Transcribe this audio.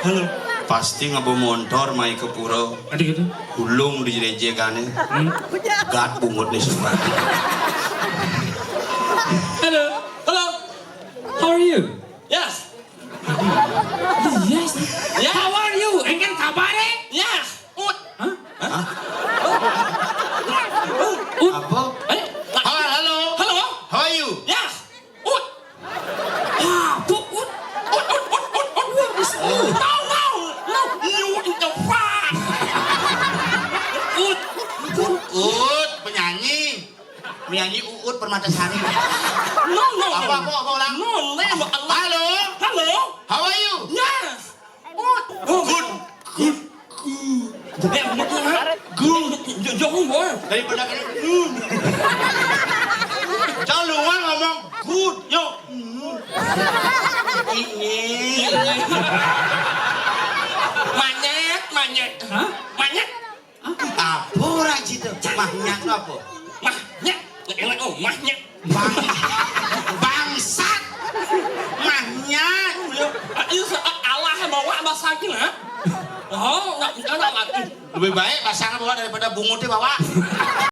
Halo. Pasti ngabawa motor mai ke pura. Ada gitu. Hulung di jejegane. Gat bungut nih semua. Halo. Halo. How are you? Yes. Yes. Yeah. How are you? Engkan kabar eh? Yes. Ut. Apa? Eh. Halo. Halo. How are you? Yes. Ut. Ut. What is ut? No. You in the front. Ut. Uut, penyanyi. Penyanyi Uut Permatasari. No. Apa ulang? No, name Allah. Halo. Hello. How are you? Yes. Ut. Good. Ya, betul kan? Jangan boy. Daripada kali. Jangan luang ngomong good. Yo. Ini. Manyet. Hah? Manyet. Apa orang situ? Mahnya apa? Manyet. Enak oh, manyet. Bangsat. Mahnya. Itu Allah yang bawa masakin ha? Oh, enggak lagi. Lebih baik pasangan bawa daripada bungutnya bawa.